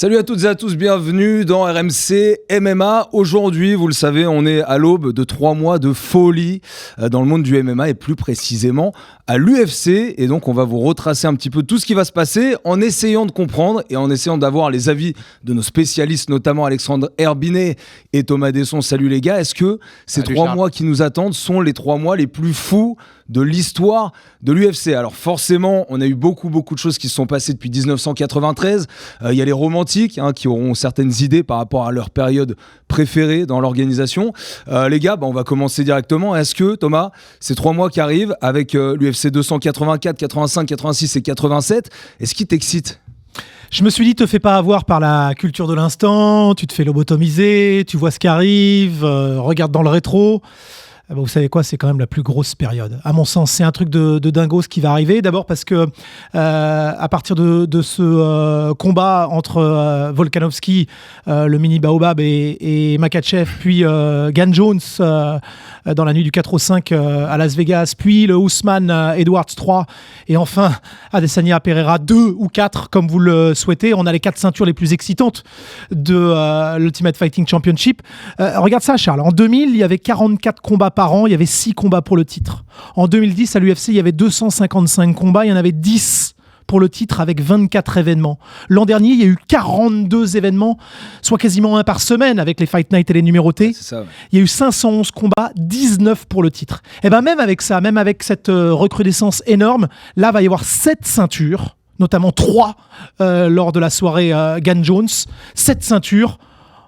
Salut à toutes et à tous, bienvenue dans RMC MMA. Aujourd'hui, vous le savez, on est à l'aube de 3 mois de folie dans le monde du MMA et plus précisément à l'UFC. Et donc, on va vous retracer un petit peu tout ce qui va se passer en essayant de comprendre et en essayant d'avoir les avis de nos spécialistes, notamment Alexandre Herbinet et Thomas Desson. Salut les gars, est-ce que ces 3 mois qui nous attendent sont les 3 mois les plus fous de l'histoire de l'UFC? Alors forcément, on a eu beaucoup de choses qui se sont passées depuis 1993. Il y a les romantiques qui auront certaines idées par rapport à leur période préférée dans l'organisation. Les gars, on va commencer directement. Est-ce que, Thomas, ces 3 mois qui arrivent avec l'UFC 284, 85, 86 et 87, est-ce qui t'excite ? Je me suis dit, te fais pas avoir par la culture de l'instant, tu te fais lobotomiser, tu vois ce qui arrive, regarde dans le rétro. Vous savez quoi, c'est quand même la plus grosse période. À mon sens, c'est un truc de dingo ce qui va arriver. D'abord parce que à partir de ce combat entre Volkanovski, le mini Baobab et Makhachev, puis Gan Jones dans la nuit du 4 au 5 à Las Vegas, puis le Usman Edwards 3 et enfin Adesanya Pereira 2 ou 4 comme vous le souhaitez. On a les 4 ceintures les plus excitantes de l'Ultimate Fighting Championship. Regarde ça, Charles. En 2000, il y avait 44 combats par an, il y avait 6 combats pour le titre. En 2010, à l'UFC, il y avait 255 combats, il y en avait 10 pour le titre avec 24 événements. L'an dernier, il y a eu 42 événements, soit quasiment un par semaine avec les Fight Night et les numérotés. Ouais, c'est ça, ouais. Il y a eu 511 combats, 19 pour le titre. Et bien même avec ça, même avec cette recrudescence énorme, là, il va y avoir 7 ceintures, notamment 3 lors de la soirée Gan Jones, 7 ceintures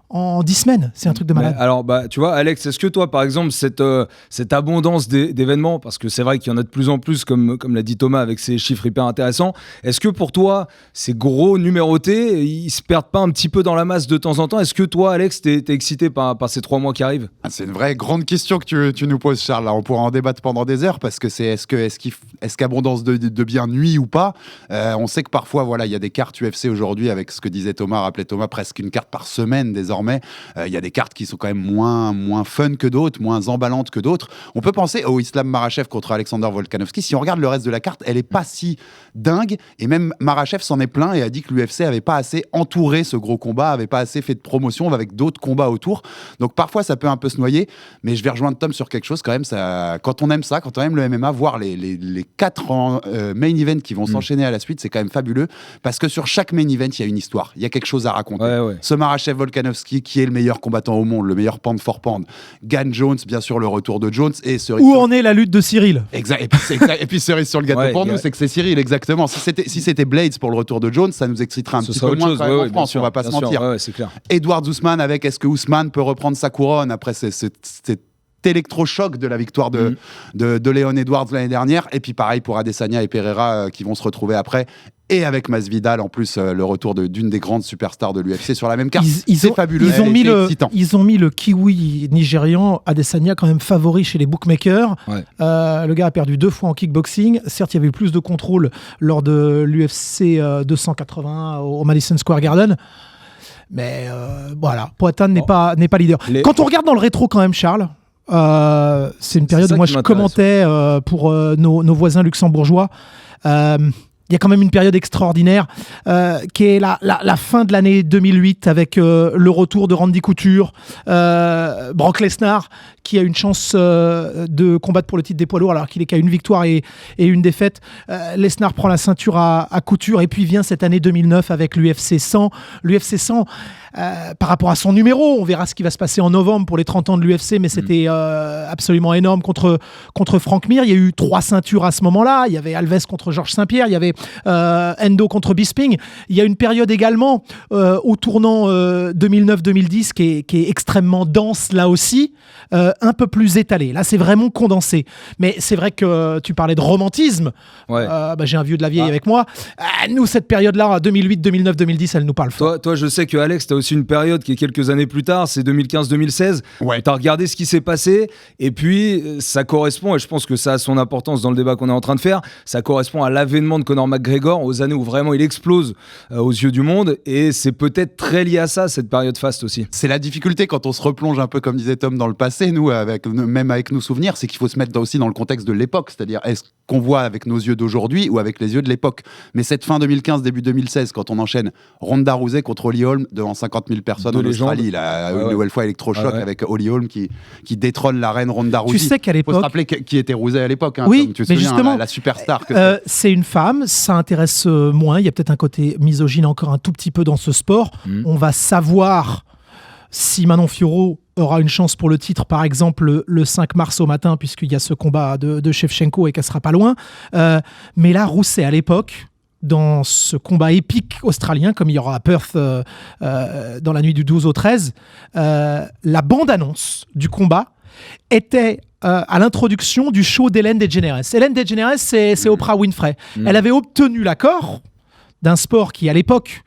en 10 semaines, c'est un truc de malade. Alors, tu vois, Alex, est-ce que toi, par exemple, cette abondance d'événements, parce que c'est vrai qu'il y en a de plus en plus, comme l'a dit Thomas, avec ces chiffres hyper intéressants, est-ce que pour toi, ces gros numérotés, ils se perdent pas un petit peu dans la masse de temps en temps ? Est-ce que toi, Alex, t'es excité par ces 3 mois qui arrivent ? C'est une vraie grande question que tu nous poses, Charles. Là, on pourra en débattre pendant des heures, parce que est-ce qu'abondance de bien nuit ou pas ? On sait que parfois, voilà, il y a des cartes UFC aujourd'hui, avec ce que disait Thomas, rappelait Thomas, presque une carte par semaine désormais. Il y a des cartes qui sont quand même moins fun que d'autres, moins emballantes que d'autres. On peut penser au Islam Makhachev contre Alexander Volkanovski. Si on regarde le reste de la carte, elle est pas si dingue. Et même Makhachev s'en est plaint et a dit que l'UFC avait pas assez entouré ce gros combat, avait pas assez fait de promotion avec d'autres combats autour. Donc parfois ça peut un peu se noyer. Mais je vais rejoindre Tom sur quelque chose quand même. Quand on aime ça, quand on aime le MMA, voir les 4 main events qui vont s'enchaîner à la suite, c'est quand même fabuleux. Parce que sur chaque main event, il y a une histoire. Il y a quelque chose à raconter. Ouais. Ce Makhachev Volkanovski qui est le meilleur combattant au monde, le meilleur pound for pound. Gan Jones, bien sûr, le retour de Jones. Et Où en est la lutte de Cyril ? Exact. Et puis cerise sur le gâteau pour nous, c'est que c'est Cyril, exactement. Si c'était Blades pour le retour de Jones, ça nous exciterait un petit peu moins quand même en France, on va pas se mentir. Ouais, c'est clair. Edward Usman est-ce que Usman peut reprendre sa couronne après cet électrochoc de la victoire de Leon Edwards l'année dernière, et puis pareil pour Adesanya et Pereira qui vont se retrouver après, et avec Masvidal en plus le retour d'une des grandes superstars de l'UFC sur la même carte. C'est fabuleux, excitant. Ils ont mis le kiwi nigérian Adesanya quand même favori chez les bookmakers. Ouais. Le gars a perdu 2 fois en kickboxing. Certes, il y avait eu plus de contrôle lors de l'UFC 280 au Madison Square Garden. Mais voilà, Poatan n'est pas leader. Quand on regarde dans le rétro quand même, Charles, c'est une période où moi je commentais pour nos voisins luxembourgeois. Il y a quand même une période extraordinaire qui est la fin de l'année 2008 avec le retour de Randy Couture, Brock Lesnar qui a une chance de combattre pour le titre des poids lourds alors qu'il est qu'à une victoire et une défaite. Lesnar prend la ceinture à Couture et puis vient cette année 2009 avec l'UFC 100. L'UFC 100 par rapport à son numéro, on verra ce qui va se passer en novembre pour les 30 ans de l'UFC, mais c'était absolument énorme contre Frank Mir. Il y a eu 3 ceintures à ce moment-là. Il y avait Alves contre Georges Saint-Pierre, il y avait Endo contre Bisping. Il y a une période également au tournant 2009-2010 qui est extrêmement dense là aussi, un peu plus étalée. Là, c'est vraiment condensé. Mais c'est vrai que tu parlais de romantisme. Ouais. J'ai un vieux de la vieille avec moi. Nous, cette période-là, 2008, 2009, 2010, elle nous parle fort. Toi, je sais que Alex, tu as aussi une période qui est quelques années plus tard, c'est 2015-2016. Ouais. Tu as regardé ce qui s'est passé et puis ça correspond, et je pense que ça a son importance dans le débat qu'on est en train de faire, ça correspond à l'avènement de Conor Conor McGregor, aux années où vraiment il explose aux yeux du monde, et c'est peut-être très lié à ça, cette période faste aussi. C'est la difficulté quand on se replonge un peu, comme disait Tom, dans le passé, nous, même avec nos souvenirs, c'est qu'il faut se mettre aussi dans le contexte de l'époque, c'est-à-dire est-ce qu'on voit avec nos yeux d'aujourd'hui ou avec les yeux de l'époque. Mais cette fin 2015, début 2016, quand on enchaîne Ronda Rousey contre Holly Holm devant 50 000 personnes en Australie, une nouvelle fois électrochoc avec Holly Holm qui détrône la reine Ronda Rousey. Tu sais qu'à l'époque... Il faut se rappeler qui était Rousey à l'époque, hein, oui, comme tu te mais souviens, justement, la superstar. C'est une femme, ça intéresse moins, il y a peut-être un côté misogyne encore un tout petit peu dans ce sport. On va savoir si Manon Fiorot aura une chance pour le titre, par exemple, le 5 mars au matin, puisqu'il y a ce combat de Shevchenko et qu'elle sera pas loin. Mais là, Rousey, à l'époque, dans ce combat épique australien, comme il y aura à Perth dans la nuit du 12 au 13, la bande-annonce du combat était à l'introduction du show d'Hélène DeGeneres. Hélène DeGeneres, c'est Oprah Winfrey. Elle avait obtenu l'accord d'un sport qui, à l'époque,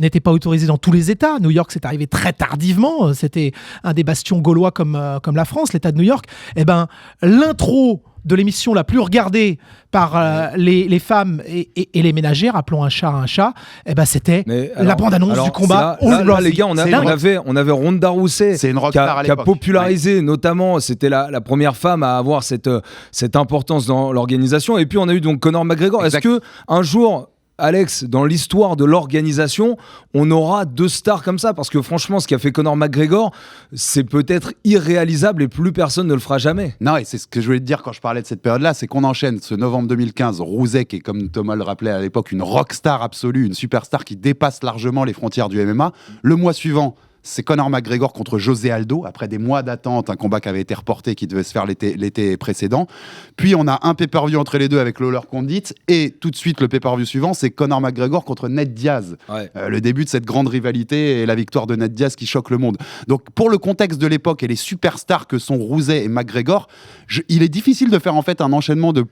n'était pas autorisé dans tous les États. New York, c'est arrivé très tardivement. C'était un des bastions gaulois comme la France, l'État de New York. Eh ben, l'intro de l'émission la plus regardée par les femmes et les ménagères, appelons un chat, eh ben c'était la bande-annonce du combat. Là, les gars, on avait Ronda Rousey qui a popularisé, notamment, c'était la première femme à avoir cette importance dans l'organisation. Et puis on a eu donc Conor McGregor. Est-ce que un jour, Alex, dans l'histoire de l'organisation, on aura 2 stars comme ça? Parce que franchement, ce qu'a fait Conor McGregor, c'est peut-être irréalisable et plus personne ne le fera jamais. Non, et c'est ce que je voulais te dire quand je parlais de cette période-là, c'est qu'on enchaîne ce novembre 2015, Rousey, qui est, comme Thomas le rappelait à l'époque, une rockstar absolue, une superstar qui dépasse largement les frontières du MMA. Le mois suivant, c'est Conor McGregor contre José Aldo, après des mois d'attente, un combat qui avait été reporté, qui devait se faire l'été précédent. Puis on a un pay-per-view entre les deux avec Lawler Condit, et tout de suite le pay-per-view suivant, c'est Conor McGregor contre Ned Diaz. Le début de cette grande rivalité et la victoire de Ned Diaz qui choque le monde. Donc pour le contexte de l'époque et les superstars que sont Rousey et McGregor, il est difficile de faire en fait un enchaînement de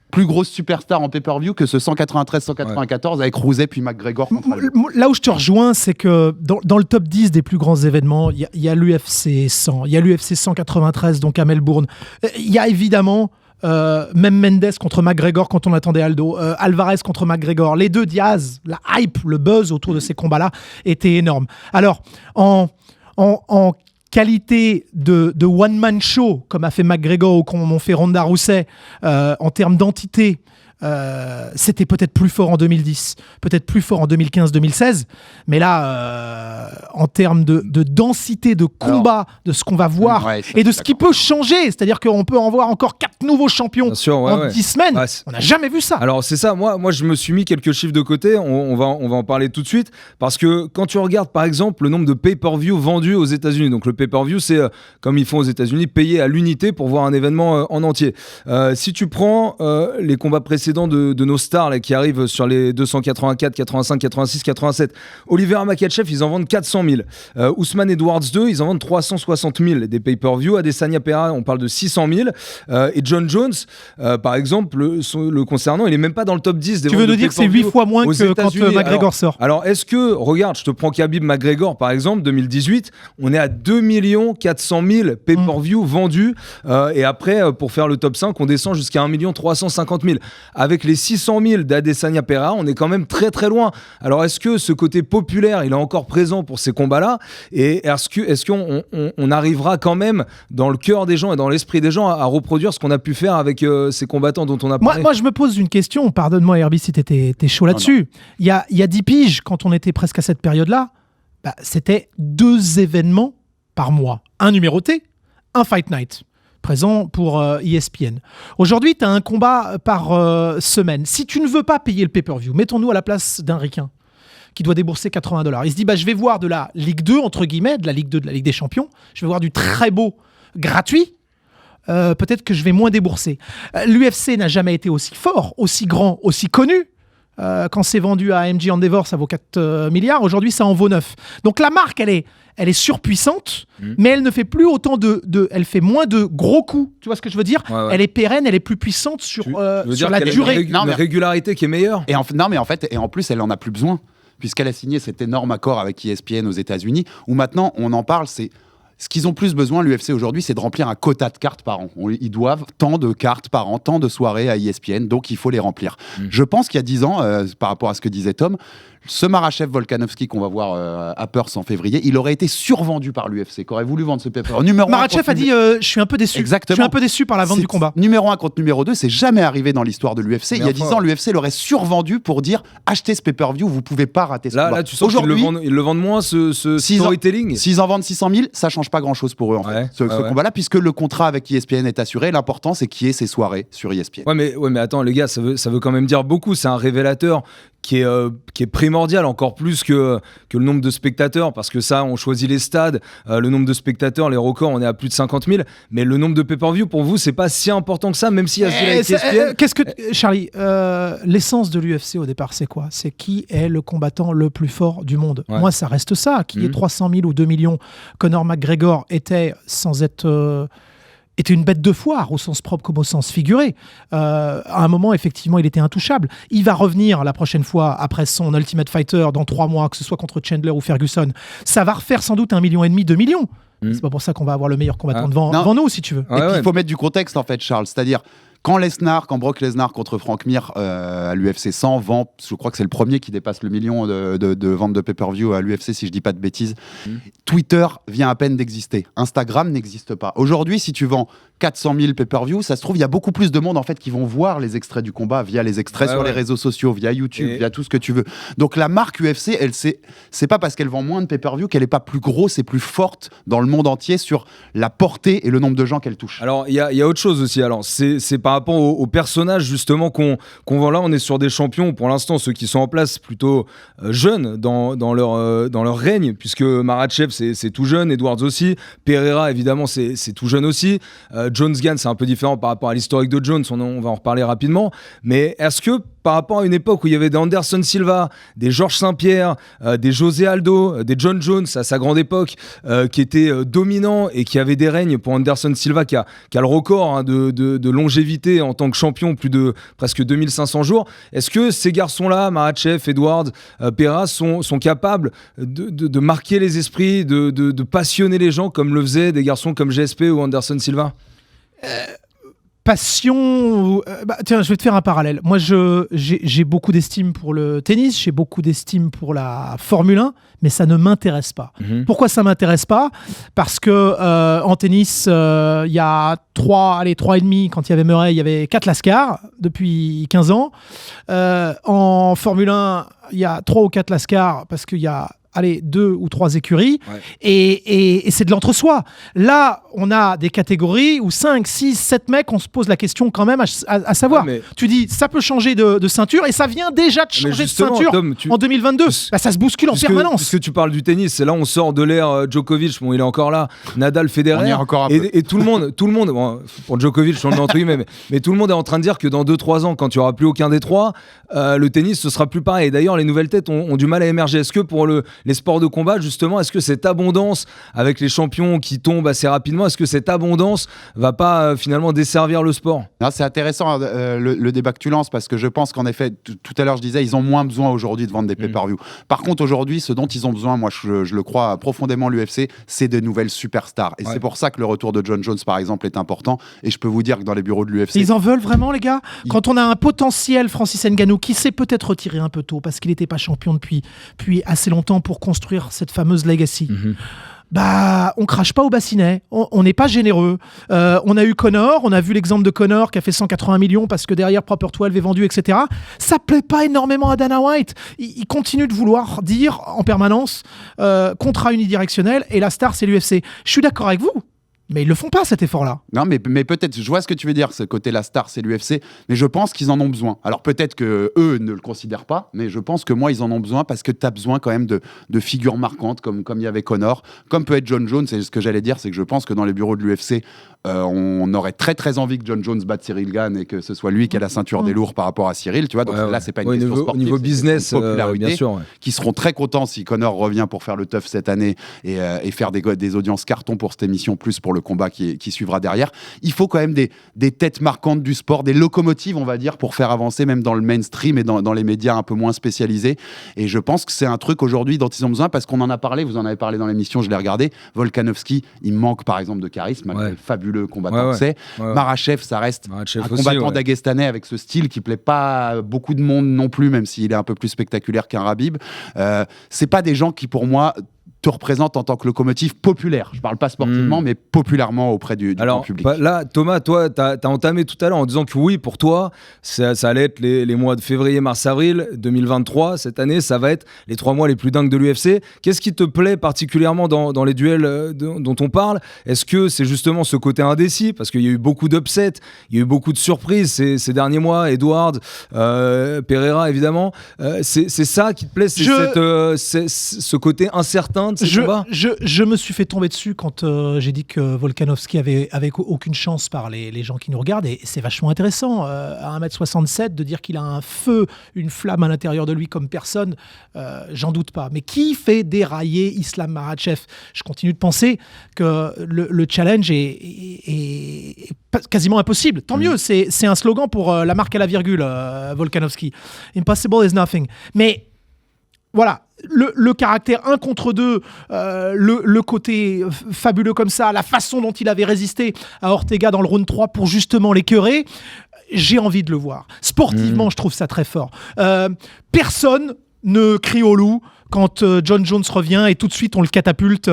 plus grosse superstar en pay-per-view que ce 193-194 avec Rousey puis McGregor contre Aldo. Là où je te rejoins, c'est que dans le top 10 des plus grands événements, il y a l'UFC 100, il y a l'UFC 193, donc à Melbourne. Il y a évidemment même Mendes contre McGregor quand on attendait Aldo, Alvarez contre McGregor. Les deux Diaz, la hype, le buzz autour de ces combats-là était énorme. Alors, en qualité de one-man show, comme a fait McGregor ou comme ont fait Ronda Rousey, en termes d'entité, c'était peut-être plus fort en 2010, peut-être plus fort en 2015-2016, mais là, en termes de densité de combat, de ce qu'on va voir et de ce qui peut changer, c'est-à-dire qu'on peut en voir encore 4 nouveaux champions en 10 semaines, on n'a jamais vu ça. Alors c'est ça, moi je me suis mis quelques chiffres de côté, on va en parler tout de suite, parce que quand tu regardes par exemple le nombre de pay-per-view vendus aux États-Unis, donc le pay-per-view c'est comme ils font aux États-Unis, payé à l'unité pour voir un événement en entier. Si tu prends les combats précédents de nos stars là, qui arrivent sur les 284, 85, 86, 87. Oliveira Makhachev, ils en vendent 400 000. Ousmane Edwards 2, ils en vendent 360 000 des pay-per-view. Adesanya Pereira, on parle de 600 000. Et John Jones, par exemple, le concernant, il n'est même pas dans le top 10 des ventes de pay-per-view. Tu veux nous dire que c'est 8 fois moins que quand McGregor sort? Alors, est-ce que, regarde, je te prends Khabib McGregor, par exemple, 2018, on est à 2 400 000 pay-per-view vendus. Et après, pour faire le top 5, on descend jusqu'à 1 350 000. Avec les 600 000 d'Adesanya Pereira, on est quand même très très loin. Alors est-ce que ce côté populaire, il est encore présent pour ces combats-là? Et est-ce qu'on arrivera quand même dans le cœur des gens et dans l'esprit des gens à reproduire ce qu'on a pu faire avec ces combattants dont on a parlé? Moi, je me pose une question. Pardonne-moi, Herbie, si t'es chaud là-dessus. Il y a 10 piges, quand on était presque à cette période-là, c'était 2 événements par mois. Un numéroté, un Fight Night. Présent pour ESPN. Aujourd'hui, tu as un combat par semaine. Si tu ne veux pas payer le pay-per-view, mettons-nous à la place d'un ricain qui doit débourser $80. Il se dit, je vais voir de la Ligue 2, entre guillemets, de la Ligue 2, de la Ligue des Champions. Je vais voir du très beau gratuit. Peut-être que je vais moins débourser. L'UFC n'a jamais été aussi fort, aussi grand, aussi connu. Quand c'est vendu à AMG Endeavor, ça vaut 4 milliards. Aujourd'hui, ça en vaut 9. Donc la marque, elle est surpuissante, mais elle ne fait plus autant elle fait moins de gros coups. Tu vois ce que je veux dire? Elle est pérenne, elle est plus puissante sur la durée. Une régularité qui est meilleure. Et en plus, elle en a plus besoin, puisqu'elle a signé cet énorme accord avec ESPN aux États-Unis, où maintenant, on en parle, Ce qu'ils ont plus besoin, l'UFC aujourd'hui, c'est de remplir un quota de cartes par an. Ils doivent tant de cartes par an, tant de soirées à ESPN, donc il faut les remplir. Je pense qu'il y a 10 ans, par rapport à ce que disait Tom, ce Makhachev Volkanovski qu'on va voir à Perth en février, il aurait été survendu par l'UFC, qui aurait voulu vendre ce pay-per-view. Makhachev a dit je suis un peu déçu. Exactement. Je suis un peu déçu par la vente du combat. Numéro 1 contre numéro 2, c'est jamais arrivé dans l'histoire de l'UFC. Il y a 10 ans, l'UFC l'aurait survendu pour dire achetez ce pay-per-view, vous pouvez pas rater ce combat. Là, tu sens qu'ils le vendent moins, ce storytelling. S'ils en vendent 600 000, ça change pas grand-chose pour eux, en fait, ce combat-là, puisque le contrat avec ESPN est assuré. L'important, c'est qu'il y ait ces soirées sur ESPN. Ouais, mais attends, les gars, ça veut quand même dire beaucoup. C'est un révélateur qui est primordial, encore plus que le nombre de spectateurs, parce que ça, on choisit les stades, le nombre de spectateurs, les records, on est à plus de 50 000, mais le nombre de pay-per-view, pour vous, c'est pas si important que ça, même s'il y a ce ESPN. Qu'est-ce que, Charlie, l'essence de l'UFC au départ, c'est quoi? C'est qui est le combattant le plus fort du monde? Moi, ça reste ça. Qui est 300 000 ou 2 millions? Conor McGregor était, sans être... était une bête de foire, au sens propre comme au sens figuré. À un moment, effectivement, il était intouchable. Il va revenir la prochaine fois, après son Ultimate Fighter, dans 3 mois, que ce soit contre Chandler ou Ferguson. Ça va refaire sans doute 1,5 million, 2 millions. C'est pas pour ça qu'on va avoir le meilleur combattant devant nous, si tu veux. Et puis, il faut mettre du contexte, en fait, Charles. C'est-à-dire, quand Brock Lesnar contre Frank Mir à l'UFC 100 vend, je crois que c'est le premier qui dépasse le million de ventes de pay-per-view à l'UFC, si je dis pas de bêtises. Twitter vient à peine d'exister. Instagram n'existe pas. Aujourd'hui, si tu vends 400 000 pay-per-view, ça se trouve, il y a beaucoup plus de monde en fait qui vont voir les extraits du combat via les extraits sur les réseaux sociaux, via YouTube, via tout ce que tu veux. Donc la marque UFC, c'est pas parce qu'elle vend moins de pay-per-view qu'elle est pas plus grosse et plus forte dans le monde entier sur la portée et le nombre de gens qu'elle touche. Alors il y a autre chose aussi. Alors c'est par rapport aux personnages justement qu'on vend là. On est sur des champions pour l'instant, ceux qui sont en place plutôt jeunes dans leur règne, puisque Makhachev c'est tout jeune, Edwards aussi, Pereira évidemment c'est tout jeune aussi. Jones-Gane, c'est un peu différent par rapport à l'historique de Jones, on va en reparler rapidement, mais est-ce que par rapport à une époque où il y avait des Anderson Silva, des Georges Saint-Pierre, des José Aldo, des John Jones à sa grande époque, qui étaient dominants et qui avaient des règnes, pour Anderson Silva qui a le record de longévité en tant que champion, plus de presque 2500 jours, est-ce que ces garçons-là, Makhachev, Edwards, Pereira, sont capables de marquer les esprits, de passionner les gens comme le faisaient des garçons comme GSP ou Anderson Silva? Passion, tiens, je vais te faire un parallèle. Moi, j'ai beaucoup d'estime pour le tennis, j'ai beaucoup d'estime pour la Formule 1, mais ça ne m'intéresse pas. Pourquoi ça m'intéresse pas? Parce que en tennis, il y a 3 et demi, quand il y avait Murray, il y avait 4 Lascar depuis 15 ans. En Formule 1, il y a 3 ou 4 Lascar parce qu'il y a 2 ou 3 écuries, et c'est de l'entre-soi. Là, on a des catégories où 5, 6, 7 mecs, on se pose la question quand même à savoir. Tu dis, ça peut changer de ceinture, et ça vient déjà de changer de ceinture Tom, en 2022. Ça se bouscule en permanence. Puisque tu parles du tennis, c'est là on sort de l'ère Djokovic, bon il est encore là, Nadal, Federer, on y est encore un peu. Et tout le monde bon, pour Djokovic, je suis entre guillemets, mais tout le monde est en train de dire que dans 2-3 ans, quand il n'y aura plus aucun des trois, le tennis, ce sera plus pareil. D'ailleurs, les nouvelles têtes ont du mal à émerger. Est-ce que pour les sports de combat, justement, est-ce que cette abondance avec les champions qui tombent assez rapidement, est-ce que cette abondance va pas finalement desservir le sport? Non, c'est intéressant le débat que tu lances, parce que je pense qu'en effet, tout à l'heure je disais, ils ont moins besoin aujourd'hui de vendre des pay-per-view. Par contre, aujourd'hui, ce dont ils ont besoin, moi je le crois profondément, l'UFC, c'est de nouvelles superstars. Et c'est pour ça que le retour de John Jones, par exemple, est important. Et je peux vous dire que dans les bureaux de l'UFC... Ils en veulent vraiment, les gars? Quand on a un potentiel Francis Ngannou qui s'est peut-être retiré un peu tôt parce qu'il n'était pas champion depuis assez longtemps pour construire cette fameuse legacy. On crache pas au bassinet, on n'est pas généreux. On a eu Conor, on a vu l'exemple de Conor qui a fait 180 millions parce que derrière Proper 12 est vendu, etc. Ça plaît pas énormément à Dana White. Il continue de vouloir dire en permanence contrat unidirectionnel, et la star c'est l'UFC. Je suis d'accord avec vous. Mais ils le font pas, cet effort-là. Non, mais peut-être, je vois ce que tu veux dire, ce côté la star, c'est l'UFC, mais je pense qu'ils en ont besoin. Alors peut-être que eux ne le considèrent pas, mais je pense que moi, ils en ont besoin, parce que tu as besoin quand même de figures marquantes, comme il y avait Conor, comme peut être John Jones. Et ce que j'allais dire, c'est que je pense que dans les bureaux de l'UFC, on aurait très très envie que John Jones batte Cyril Gane et que ce soit lui qui a la ceinture des lourds par rapport à Cyril, tu vois. Donc là, c'est pas une question sportive, au niveau business, bien sûr, qui seront très contents si Conor revient pour faire le tough cette année et faire des audiences carton pour cette émission, plus pour le combat qui suivra derrière. Il faut quand même des têtes marquantes du sport, des locomotives, on va dire, pour faire avancer même dans le mainstream et dans les médias un peu moins spécialisés. Et je pense que c'est un truc aujourd'hui dont ils ont besoin, parce qu'on en a parlé, vous en avez parlé dans l'émission, je l'ai regardé. Volkanovski, il manque par exemple de charisme, le fabuleux combattant que c'est. Makhachev, ça reste un combattant daguestanais avec ce style qui plaît pas à beaucoup de monde non plus, même s'il est un peu plus spectaculaire qu'un Khabib. C'est pas des gens qui, pour moi, te représente en tant que locomotive populaire. Je parle pas sportivement, mais populairement auprès du grand public. Là, Thomas, toi, tu as entamé tout à l'heure en disant que oui, pour toi, ça allait être les mois de février, mars, avril 2023. Cette année, ça va être les 3 mois les plus dingues de l'UFC. Qu'est-ce qui te plaît particulièrement dans les duels dont on parle ? Est-ce que c'est justement ce côté indécis ? Parce qu'il y a eu beaucoup d'upsets, il y a eu beaucoup de surprises ces derniers mois. Edward, Pereira, évidemment. C'est ça qui te plaît ? C'est ce côté incertain de ces combats ? Je me suis fait tomber dessus quand j'ai dit que Volkanovski avait aucune chance par les gens qui nous regardent, et c'est vachement intéressant à 1m67 de dire qu'il a un feu, une flamme à l'intérieur de lui comme personne, j'en doute pas. Mais qui fait dérailler Islam Makhachev ? Je continue de penser que le challenge est quasiment impossible. Tant mieux, c'est un slogan pour la marque à la virgule, Volkanovski. Impossible is nothing. Mais voilà, le caractère 1 contre 2, le côté fabuleux comme ça, la façon dont il avait résisté à Ortega dans le round 3 pour justement l'écœurer, j'ai envie de le voir. Sportivement, je trouve ça très fort. Personne ne crie au loup quand John Jones revient et tout de suite on le catapulte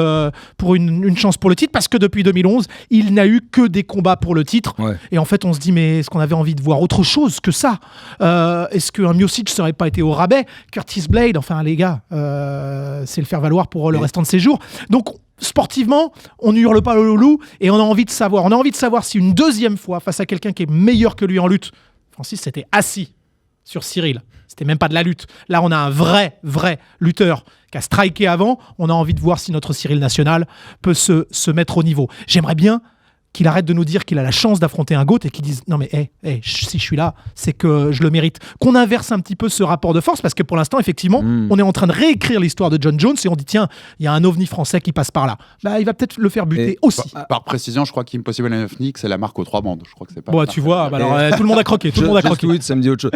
pour une chance pour le titre, parce que depuis 2011 il n'a eu que des combats pour le titre, et en fait on se dit mais est-ce qu'on avait envie de voir autre chose que ça ? Est-ce qu'un Miocic serait pas été au rabais ? Curtis Blade, enfin les gars, c'est le faire valoir pour le restant de ses jours. Donc sportivement, on ne hurle pas le loup, et on a envie de savoir si une deuxième fois face à quelqu'un qui est meilleur que lui en lutte, Francis s'était assis sur Cyril. C'était même pas de la lutte. Là, on a un vrai lutteur qui a striké avant. On a envie de voir si notre Cyril national peut se mettre au niveau. J'aimerais bien qu'il arrête de nous dire qu'il a la chance d'affronter un GOAT et qu'il dise non mais si je suis là, c'est que je le mérite. Qu'on inverse un petit peu ce rapport de force, parce que pour l'instant, effectivement, on est en train de réécrire l'histoire de John Jones et on dit tiens, il y a un ovni français qui passe par là. Bah, il va peut-être le faire buter aussi. Par précision, je crois qu'Impossible Nick, c'est la marque aux 3 bandes. Je crois que c'est pas. Bon, tu vois, alors, tout le monde a croqué. Tweet, ça me dit autre chose.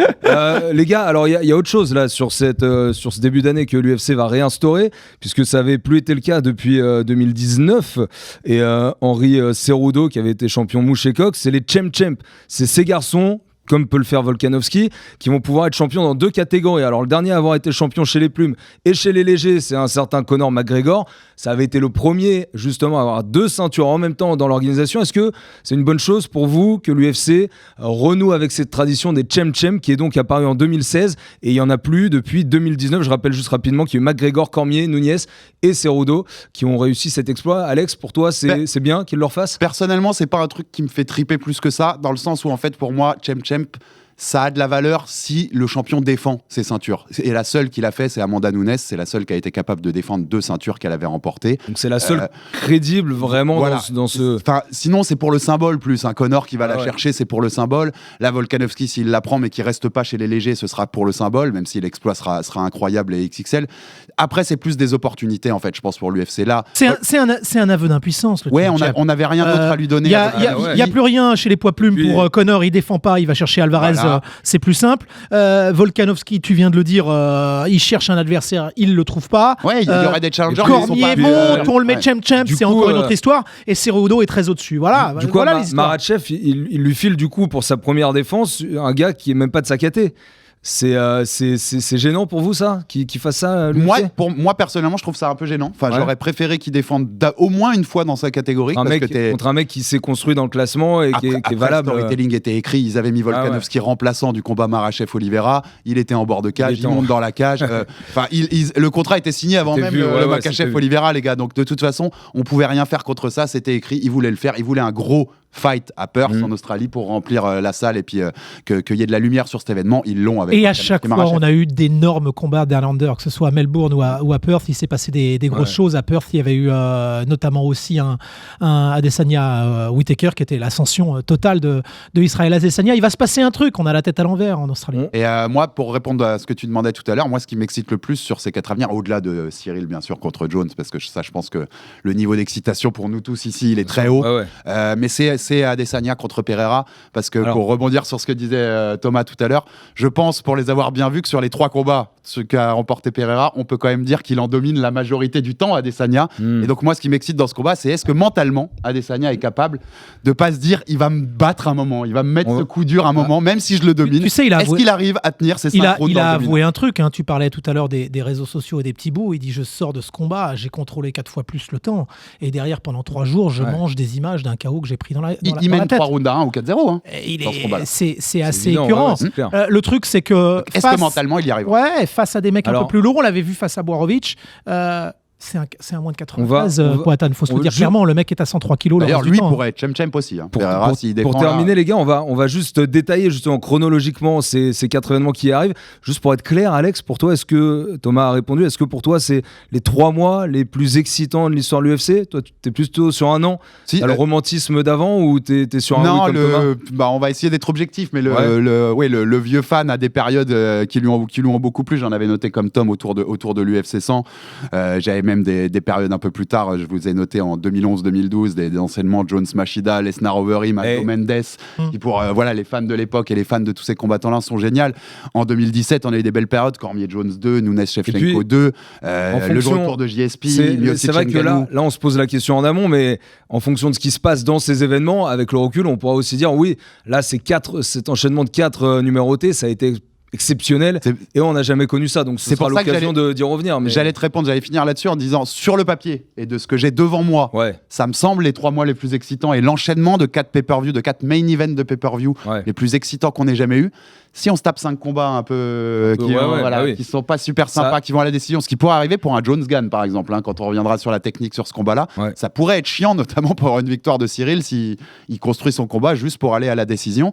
Les gars, alors il y a autre chose là sur ce début d'année que l'UFC va réinstaurer, puisque ça avait plus été le cas depuis 2019. Et Henry Cerudo, qui avait été champion mouche et coq, c'est les Champ. C'est ces garçons, comme peut le faire Volkanovski, qui vont pouvoir être champions dans 2 catégories. Alors le dernier à avoir été champion chez les plumes et chez les légers, c'est un certain Conor McGregor. Ça avait été le premier justement à avoir 2 ceintures en même temps dans l'organisation. Est-ce que c'est une bonne chose pour vous que l'UFC renoue avec cette tradition des Champ qui est donc apparue en 2016 et il n'y en a plus depuis 2019? Je rappelle juste rapidement qu'il y a eu McGregor, Cormier, Nunes et Cerudo qui ont réussi cet exploit. Alex, pour toi, c'est bien qu'ils le refassent? Personnellement, c'est pas un truc qui me fait triper plus que ça, dans le sens où en fait pour moi, Champ, ça a de la valeur si le champion défend ses ceintures. Et la seule qui l'a fait, c'est Amanda Nunes. C'est la seule qui a été capable de défendre 2 ceintures qu'elle avait remportées. Donc c'est la seule crédible vraiment voilà. dans ce... Enfin, sinon, c'est pour le symbole plus. Un Conor qui va la chercher, c'est pour le symbole. La Volkanovski, s'il la prend mais qui reste pas chez les légers, ce sera pour le symbole, même si l'exploit sera incroyable et XXL. Après, c'est plus des opportunités, en fait, je pense, pour l'UFC. Là, c'est un aveu d'impuissance. On n'avait rien d'autre à lui donner. Il n'y a plus rien chez les poids plumes pour Conor. Il défend pas, il va chercher Alvarez. Voilà. C'est plus simple. Volkanovski, tu viens de le dire, il cherche un adversaire, il le trouve pas. Ouais, il y aurait des challengers. Cormier monte, on le met Champ, c'est encore une autre histoire. Et Cerudo est très au-dessus. Voilà. Du coup, Makhachev, il lui file du coup pour sa première défense un gars qui est même pas de sa caté. C'est gênant pour vous ça qu'il fasse ça moi personnellement je trouve ça un peu gênant. Enfin, j'aurais préféré qu'il défende au moins une fois dans sa catégorie contre un mec qui s'est construit dans le classement et qui est valable. Le storytelling était écrit, ils avaient mis Volkanovski remplaçant du combat Makhachev-Oliveira, il était en bord de cage, il monte dans la cage. Le contrat était signé avant même Makhachev-Oliveira, les gars, donc de toute façon on pouvait rien faire contre ça, c'était écrit, il voulait le faire, il voulait un gros fight à Perth en Australie pour remplir la salle et puis qu'il y ait de la lumière sur cet événement. Ils l'ont avec. Et à chaque fois, on a eu d'énormes combats d'Highlander, que ce soit à Melbourne ou à Perth. Il s'est passé des grosses choses. À Perth, il y avait eu notamment aussi un Adesanya Whittaker qui était l'ascension totale de Israël Adesanya. Il va se passer un truc. On a la tête à l'envers en Australie. Et moi, pour répondre à ce que tu demandais tout à l'heure, moi, ce qui m'excite le plus sur ces 4 à venir, au-delà de Cyril, bien sûr, contre Jones, parce que je pense que le niveau d'excitation pour nous tous ici, il est très haut. Mais c'est Adesanya contre Pereira, parce que pour rebondir sur ce que disait Thomas tout à l'heure, je pense, pour les avoir bien vus, que sur les 3 combats, ce qu'a remporté Pereira, on peut quand même dire qu'il en domine la majorité du temps, Adesanya. Et donc moi, ce qui m'excite dans ce combat, c'est est-ce que mentalement, Adesanya est capable de pas se dire, il va me battre un moment, il va me mettre ce coup dur un moment, même si je le domine. Tu sais, est-ce qu'il arrive à tenir ses 5 rounds? Il a avoué un truc, hein. Tu parlais tout à l'heure des réseaux sociaux et des petits bouts. Il dit, je sors de ce combat, j'ai contrôlé 4 fois plus le temps. Et derrière, pendant 3 jours, je mange des images d'un KO que j'ai pris dans la tête. Il mène 3 rounds à 1 ou 4-0. Hein, c'est assez écœurant. Le truc, c'est que... Est-ce que mentalement, il y arrive? Ouais, face à des mecs un peu plus lourds, on l'avait vu face à Boarovic. C'est un moins de 93, Poatan, il faut se le dire clairement. Le mec est à 103 kilos. D'ailleurs, lui pourrait être Chem aussi. Hein. Pour terminer, les gars, on va juste détailler justement chronologiquement ces 4 événements qui arrivent. Juste pour être clair, Alex, pour toi, Thomas a répondu, est-ce que pour toi, c'est les 3 mois les plus excitants de l'histoire de l'UFC? Toi, tu es plutôt sur un an? T'as le romantisme d'avant ou tu es sur un oui comme Thomas? On va essayer d'être objectif, mais le vieux fan a des périodes qui lui ont beaucoup plu. J'en avais noté comme Tom autour de l'UFC 100. J'avais même des périodes un peu plus tard, je vous ai noté en 2011-2012 des enseignements Jones Machida, Lesnar Overeem, Marco Mendes, qui pour les fans de l'époque et les fans de tous ces combattants-là sont géniaux. En 2017, on a eu des belles périodes, Cormier Jones 2, Nunes Shevchenko 2, le retour de JSP, c'est vrai que là, on se pose la question en amont, mais en fonction de ce qui se passe dans ces événements, avec le recul, on pourra aussi dire, oui, là, cet enchaînement de 4 numérotés, ça a été exceptionnel et on n'a jamais connu ça, donc ce sera l'occasion d'y revenir. Mais... J'allais finir là-dessus en disant, sur le papier et de ce que j'ai devant moi, ça me semble les 3 mois les plus excitants et l'enchaînement de 4 pay-per-view, de 4 main events de pay-per-view les plus excitants qu'on ait jamais eu. Si on se tape 5 combats un peu qui sont pas super sympas, qui vont à la décision, ce qui pourrait arriver pour un Jones Gunn par exemple, hein, quand on reviendra sur la technique sur ce combat-là, ça pourrait être chiant, notamment pour une victoire de Cyril si il construit son combat juste pour aller à la décision.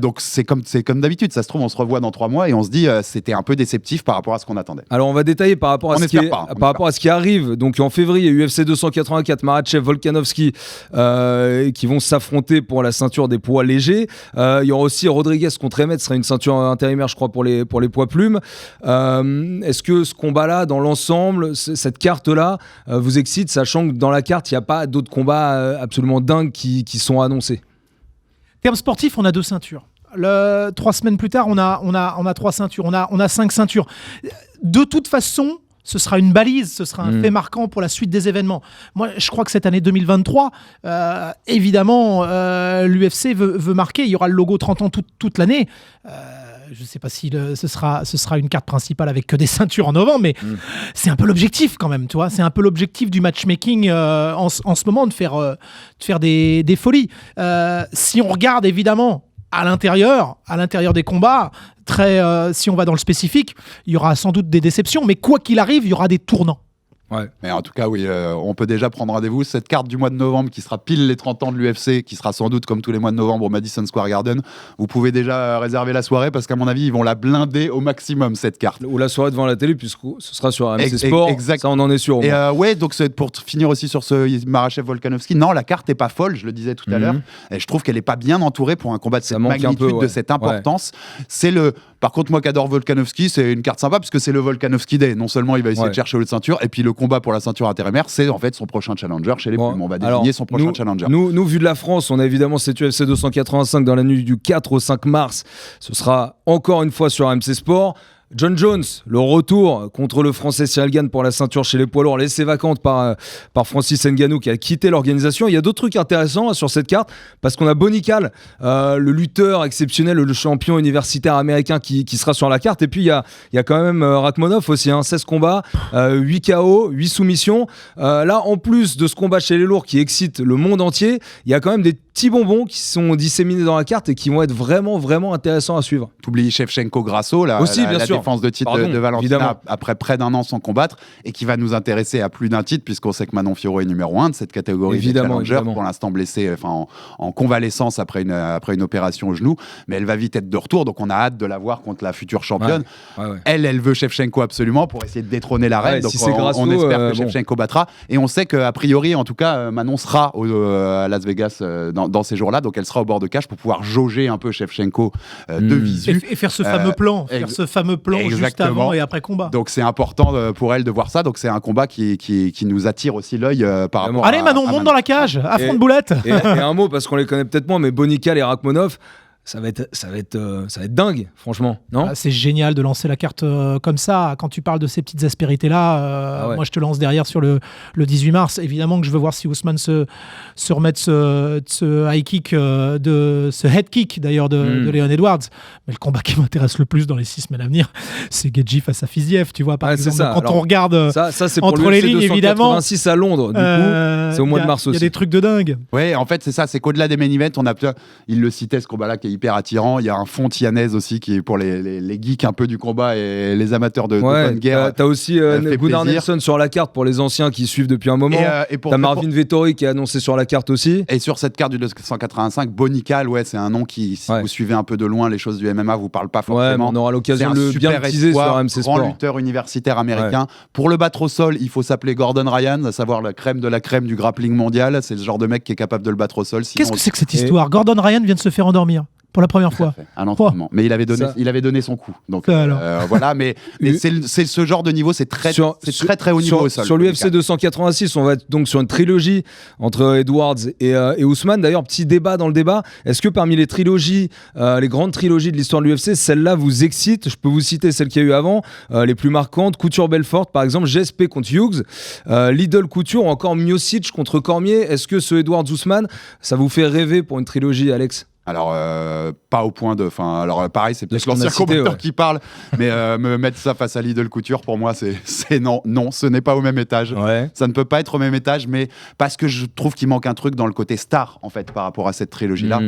Donc c'est comme d'habitude, ça se trouve on se revoit dans 3 mois et on se dit c'était un peu déceptif par rapport à ce qu'on attendait. Alors on va détailler par rapport à ce qui arrive. Donc en février, UFC 284, Makhachev, Volkanovski qui vont s'affronter pour la ceinture des poids légers. Il y aura aussi Rodriguez contre Emmett, ce sera une ceinture intérimaire, je crois, pour les poids plumes. Est-ce que ce combat-là, dans l'ensemble, cette carte-là, vous excite, sachant que dans la carte, il n'y a pas d'autres combats absolument dingues qui sont annoncés? Terme sportif, on a 2 ceintures. 3 semaines plus tard, on a 3 ceintures, on a 5 ceintures. De toute façon, ce sera une balise, ce sera un fait marquant pour la suite des événements. Moi, je crois que cette année 2023, évidemment, l'UFC veut marquer. Il y aura le logo 30 ans toute l'année. Je ne sais pas si ce sera une carte principale avec que des ceintures en novembre, mais c'est un peu l'objectif quand même, tu vois. C'est un peu l'objectif du matchmaking en ce moment, de faire des folies. Si on regarde évidemment à l'intérieur des combats, si on va dans le spécifique, il y aura sans doute des déceptions, mais quoi qu'il arrive, il y aura des tournants. Ouais. Mais en tout cas, oui, on peut déjà prendre rendez-vous. Cette carte du mois de novembre qui sera pile les 30 ans de l'UFC, qui sera sans doute comme tous les mois de novembre au Madison Square Garden, vous pouvez déjà réserver la soirée parce qu'à mon avis, ils vont la blinder au maximum, cette carte. Ou la soirée devant la télé, puisque ce sera sur RMC Sport. Exact. Ça, on en est sûr. Et donc pour finir aussi sur ce Makhachev-Volkanovski, non, la carte n'est pas folle, je le disais tout à l'heure. Et je trouve qu'elle n'est pas bien entourée pour un combat de cette magnitude, de cette importance. Par contre, moi qui adore Volkanovski, c'est une carte sympa parce que c'est le Volkanovski Day. Non seulement il va essayer de chercher l'autre ceinture, et puis le combat pour la ceinture intérimaire, c'est en fait son prochain challenger chez les plumes. On va désigner son prochain challenger. Nous, vu de la France, on a évidemment cette UFC 285 dans la nuit du 4 au 5 mars. Ce sera encore une fois sur RMC Sport. John Jones, le retour contre le Français Cyril Gane pour la ceinture chez les poids lourds, laissée vacante par Francis Ngannou qui a quitté l'organisation. Il y a d'autres trucs intéressants sur cette carte parce qu'on a Bonical, le lutteur exceptionnel, le champion universitaire américain qui sera sur la carte. Et puis il y a quand même Rakhmonov aussi, 16 combats, 8 KO, 8 soumissions. Là, en plus de ce combat chez les lourds qui excite le monde entier, il y a quand même des petits bonbons qui sont disséminés dans la carte et qui vont être vraiment, vraiment intéressants à suivre. T'oublies Shevchenko Grasso, là. Aussi, bien sûr. défense de titre de Valentina après près d'un an sans combattre et qui va nous intéresser à plus d'un titre puisqu'on sait que Manon Fiorot est numéro 1 de cette catégorie des challengers, pour l'instant blessée, en convalescence après une opération au genou, mais elle va vite être de retour, donc on a hâte de la voir contre la future championne. Elle veut Shevchenko absolument pour essayer de détrôner la reine, donc si on espère que Shevchenko battra, et on sait qu'a priori en tout cas Manon sera à Las Vegas dans ces jours-là, donc elle sera au bord de cage pour pouvoir jauger un peu Shevchenko de visu et faire ce fameux plan, juste avant et après combat. Donc c'est important pour elle de voir ça, donc c'est un combat qui nous attire aussi l'œil par rapport Allez Manon, monte dans la cage, affronte Boulette. Et un mot, parce qu'on les connaît peut-être moins, mais Bonical et Rakhmonov, ça va être dingue, franchement, non ? C'est génial de lancer la carte comme ça. Quand tu parles de ces petites aspérités-là, moi je te lance derrière sur le 18 mars. Évidemment que je veux voir si Ousmane se remet de ce high kick, de ce head kick d'ailleurs de Leon Edwards. Mais le combat qui m'intéresse le plus dans les 6 semaines à venir, c'est Gaethje face à Fiziev. Tu vois, par exemple, quand on regarde ça, c'est entre pour les lignes, évidemment. 86 à Londres, du coup, c'est au mois de mars aussi. Il y a des trucs de dingue. Ouais, en fait, c'est ça. C'est qu'au-delà des main events, il le citait, ce combat-là qui est hyper attirant. Il y a un fond tiannaise aussi qui est pour les geeks un peu du combat et les amateurs de bonne guerre. T'as aussi Gunnar Nelson sur la carte pour les anciens qui suivent depuis un moment. T'as Marvin Vettori qui est annoncé sur la carte aussi. Et sur cette carte du 285, Bonical, c'est un nom qui, si vous suivez un peu de loin les choses du MMA, vous parle pas forcément. On aura l'occasion de bien le teaser sur RMC Sport. Grand lutteur universitaire américain. Pour le battre au sol, il faut s'appeler Gordon Ryan, à savoir la crème de la crème du grappling mondial. C'est le genre de mec qui est capable de le battre au sol. Qu'est-ce que c'est que cette histoire ? Gordon Ryan vient de se faire endormir pour la premire fois. Un entraînement. Mais il avait donné son coup. Donc voilà, mais c'est ce genre de niveau, c'est très très haut niveau au sol. Sur l'UFC 286, on va être donc sur une trilogie entre Edwards et Ousmane. D'ailleurs, petit débat dans le débat. Est-ce que parmi les trilogies, les grandes trilogies de l'histoire de l'UFC, celle-là vous excite ? Je peux vous citer celles qu'il y a eu avant, les plus marquantes. Couture-Belfort, par exemple, GSP contre Hughes, Lidl Couture ou encore Miocic contre Cormier. Est-ce que ce Edwards-Ousmane, ça vous fait rêver pour une trilogie, Alex ? Alors, pas au point de... Alors, pareil, c'est peut-être l'ancien commentateur qui parle, mais me mettre ça face à Lidl Couture, pour moi, c'est non. Non, ce n'est pas au même étage. Ouais. Ça ne peut pas être au même étage, mais parce que je trouve qu'il manque un truc dans le côté star, en fait, par rapport à cette trilogie-là.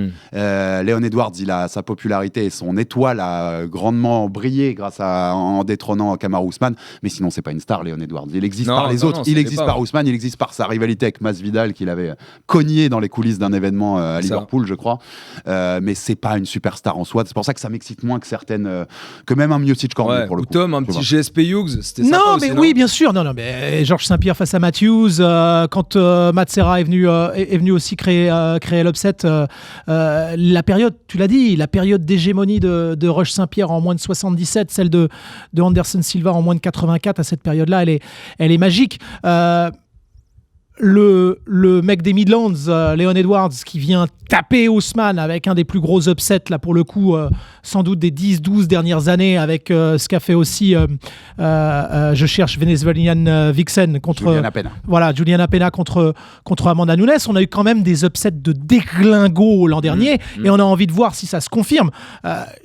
Leon Edwards, il a sa popularité et son étoile a grandement brillé en détrônant Kamaru Usman, mais sinon, c'est pas une star, Leon Edwards. Il existe par les autres. Il existe par Usman, il existe par sa rivalité avec Masvidal, qu'il avait cogné dans les coulisses d'un événement à Liverpool, je crois. Mais c'est pas une superstar en soi. C'est pour ça que ça m'excite moins que certaines, que même un Miocic Cormier pour le coup. Tom, un petit GSP Hughes, c'était ça. Non, mais oui, bien sûr. Non, mais Georges Saint-Pierre face à Matthews, quand Matt Serra est venu aussi créer l'upset. La période, tu l'as dit, la période d'hégémonie de Roche Saint-Pierre en moins de 77, celle de Anderson Silva en moins de 84. À cette période-là, elle est magique. Le mec des Midlands, Leon Edwards, qui vient taper Ousmane avec un des plus gros upsets, là pour le coup, sans doute des 10-12 dernières années, avec ce qu'a fait aussi, je cherche Venezuelian Vixen contre Juliana Pena. Voilà, Juliana Pena contre Amanda Nunes. On a eu quand même des upsets de déglingo l'an dernier, et on a envie de voir si ça se confirme.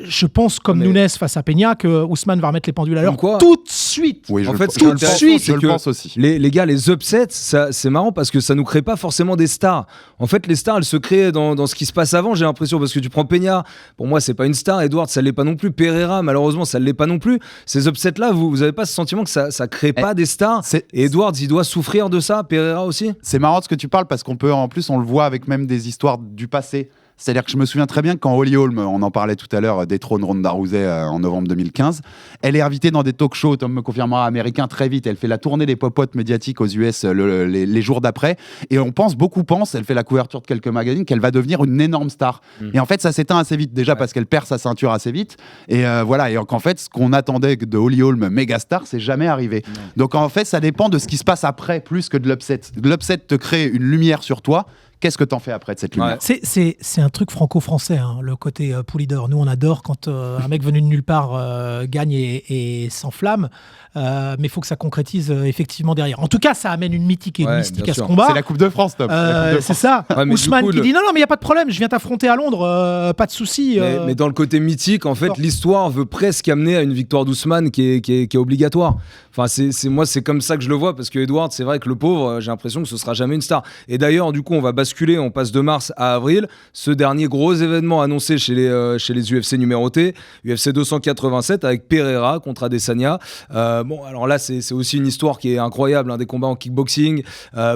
Je pense, comme Nunes face à Pena, que Ousmane va remettre les pendules à l'heure tout de suite. Oui, en fait, tout de suite, je le pense aussi. Les gars, les upsets, c'est marrant parce que ça nous crée pas forcément des stars. En fait, les stars, elles se créent dans ce qui se passe avant, j'ai l'impression, parce que tu prends Peña, pour moi, c'est pas une star. Edwards, ça l'est pas non plus. Pereira, malheureusement, ça l'est pas non plus. Ces upsets-là, vous avez pas ce sentiment que ça crée pas des stars? Et Edwards, il doit souffrir de ça. Pereira aussi. C'est marrant ce que tu parles parce en plus, on le voit avec même des histoires du passé. C'est-à-dire que je me souviens très bien que quand Holly Holm, on en parlait tout à l'heure, détrône Ronda Rousey en novembre 2015, elle est invitée dans des talk shows, Tom me confirmera, américains très vite. Elle fait la tournée des popotes médiatiques aux US les jours d'après. Et beaucoup pensent, elle fait la couverture de quelques magazines, qu'elle va devenir une énorme star. Et en fait, ça s'éteint assez vite. Déjà parce qu'elle perd sa ceinture assez vite. Et voilà. Et en fait, ce qu'on attendait de Holly Holm, méga star, c'est jamais arrivé. Donc en fait, ça dépend de ce qui se passe après, plus que de l'upset. L'upset te crée une lumière sur toi. Qu'est-ce que t'en fais après de cette lumière? C'est un truc franco-français, hein, le côté poulidor. Nous, on adore quand un mec venu de nulle part gagne et s'enflamme. Mais il faut que ça concrétise effectivement derrière. En tout cas, ça amène une mythique et une mystique à ce combat. C'est la Coupe de France, Top. C'est ça. Ousmane qui dit non, mais il n'y a pas de problème, je viens t'affronter à Londres, pas de souci. Mais dans le côté mythique, en fait, l'histoire veut presque amener à une victoire d'Ousmane qui est obligatoire. Enfin, moi, c'est comme ça que je le vois, parce que Edwards, c'est vrai que le pauvre, j'ai l'impression que ce sera jamais une star. Et d'ailleurs, du coup, on va basculer basculé, on passe de mars à avril. Ce dernier gros événement annoncé chez les UFC numérotés, UFC 287 avec Pereira contre Adesanya. Bon, alors là, c'est aussi une histoire qui est incroyable, hein, des combats en kickboxing,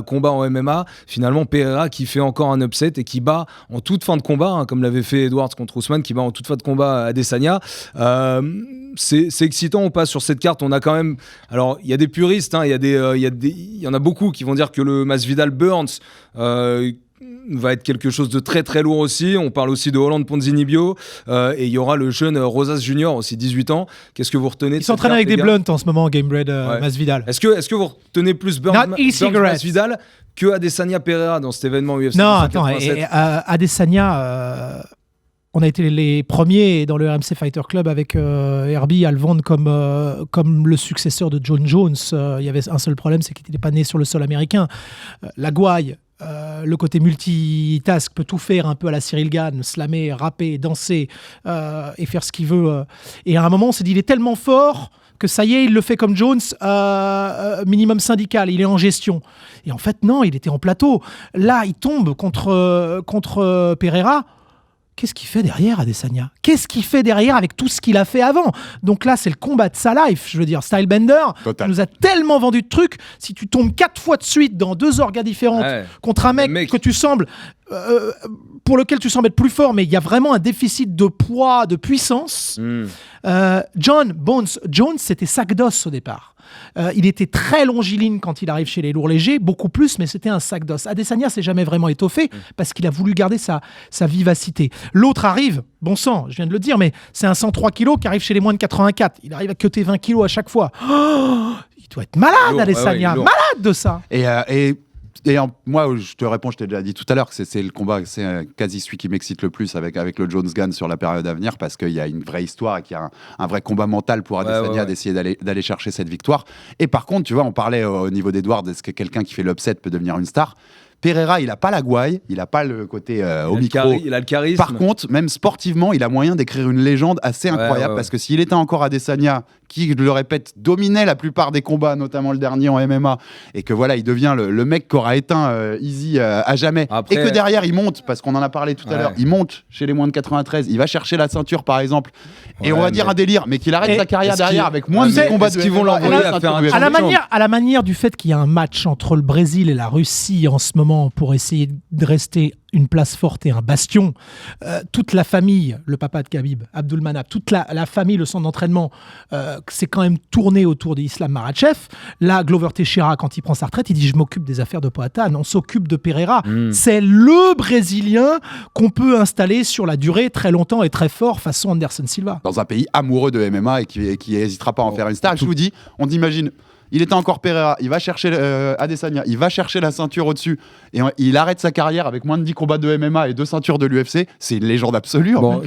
combats en MMA. Finalement, Pereira qui fait encore un upset et qui bat en toute fin de combat, hein, comme l'avait fait Edwards contre Ousmane, qui bat en toute fin de combat Adesanya. C'est excitant, on passe sur cette carte. On a quand même, alors il y a des puristes, hein, il y en a beaucoup qui vont dire que le Masvidal Burns va être quelque chose de très très lourd aussi. On parle aussi de Hollande Ponzinibbio et il y aura le jeune Rosas Junior aussi, 18 ans. Qu'est-ce que vous retenez de Il s'entraîne avec des blunts en ce moment, Gamebred Masvidal. Est-ce que vous retenez plus Burns Masvidal que Adesanya Pereira dans cet événement UFC? Non, attends, Adesanya, on a été les premiers dans le RMC Fighter Club avec Herbie à le vendre comme le successeur de John Jones. Il y avait un seul problème, c'est qu'il n'était pas né sur le sol américain. La gouaille, le côté multitask, peut tout faire un peu à la Cyril Gane, slammer, rapper, danser et faire ce qu'il veut. Et à un moment, on s'est dit, il est tellement fort que ça y est, il le fait comme Jones, minimum syndical, il est en gestion. Et en fait, non, il était en plateau. Là, il tombe contre Pereira. Qu'est-ce qu'il fait derrière, Adesanya? Qu'est-ce qu'il fait derrière avec tout ce qu'il a fait avant? Donc là, c'est le combat de sa life, je veux dire. Stylebender, tu nous a tellement vendu de trucs. Si tu tombes 4 fois de suite dans 2 orgas différentes contre un mec que tu sembles... pour lequel tu sembles être plus fort, mais il y a vraiment un déficit de poids, de puissance. John Jones, c'était sac d'os au départ. Il était très longiligne quand il arrive chez les lourds légers, beaucoup plus, mais c'était un sac d'os. Adesanya s'est jamais vraiment étoffé parce qu'il a voulu garder sa vivacité. L'autre arrive, bon sang, je viens de le dire, mais c'est un 103 kilos qui arrive chez les moins de 84. Il arrive à cutter 20 kilos à chaque fois. Oh, il doit être malade, Adesanya, malade de ça. Moi, je te réponds, je t'ai déjà dit tout à l'heure que c'est le combat, c'est quasi celui qui m'excite le plus avec le Jones-Gunn sur la période à venir, parce qu'il y a une vraie histoire et qu'il y a un vrai combat mental pour Adesanya d'essayer d'aller chercher cette victoire. Et par contre, tu vois, on parlait au niveau d'Edward, est-ce que quelqu'un qui fait l'upset peut devenir une star? Pereira, il n'a pas la gouaille, il n'a pas le côté au micro. Il a le charisme. Par contre, même sportivement, il a moyen d'écrire une légende assez incroyable, parce que s'il était encore Adesanya, qui, je le répète, dominait la plupart des combats, notamment le dernier en MMA, et que voilà, il devient le mec qu'aura éteint Easy à jamais. Après... Et que derrière, il monte, parce qu'on en a parlé tout à l'heure, il monte chez les moins de 93, il va chercher la ceinture, par exemple, et on va dire un délire, mais qu'il arrête sa carrière derrière avec moins de combats de vont l'envoyer à faire à la manière du fait qu'il y a un match entre le Brésil et la Russie en ce moment pour essayer de rester une place forte et un bastion. Toute la famille, le papa de Khabib, Abdulmanap, toute la famille, le centre d'entraînement, c'est quand même tourné autour d'Islam Makhachev. Là, Glover Teixeira, quand il prend sa retraite, il dit « Je m'occupe des affaires de Poatan, on s'occupe de Pereira ». C'est le Brésilien qu'on peut installer sur la durée très longtemps et très fort façon Anderson Silva. Dans un pays amoureux de MMA et qui n'hésitera pas à en faire une star. Je vous dis, on imagine... Il était encore Pereira, il va chercher Adesanya, il va chercher la ceinture au-dessus et il arrête sa carrière avec moins de 10 combats de MMA et 2 ceintures de l'UFC. C'est une légende absolue. Bon,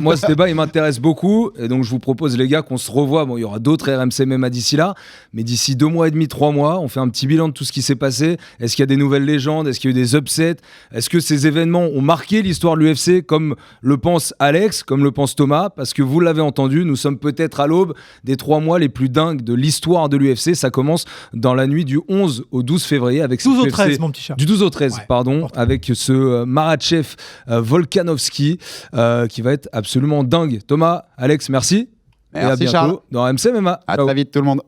moi, ce débat, il m'intéresse beaucoup et donc je vous propose, les gars, qu'on se revoie. Bon, il y aura d'autres RMC MMA d'ici là, mais d'ici 2 mois et demi, 3 mois, on fait un petit bilan de tout ce qui s'est passé. Est-ce qu'il y a des nouvelles légendes? Est-ce qu'il y a eu des upsets? Est-ce que ces événements ont marqué l'histoire de l'UFC comme le pense Alex, comme le pense Thomas? Parce que vous l'avez entendu, nous sommes peut-être à l'aube des 3 mois les plus dingues de l'histoire de l'UFC. Ça commence dans la nuit du 11 au 12 février avec 12 au 13, mon petit chat. Du 12 au 13, pardon, avec ce Makhachev Volkanovski qui va être absolument dingue. Thomas, Alex, merci. Merci, et à bientôt Charles. dans RMC MMA. À très vite tout le monde.